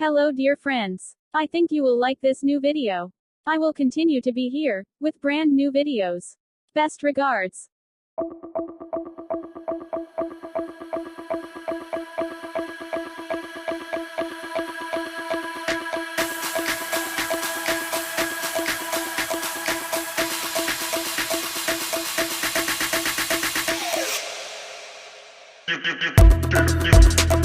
Hello dear friends. I think you will like this new video. I will continue to be here, with brand new videos. Best regards. You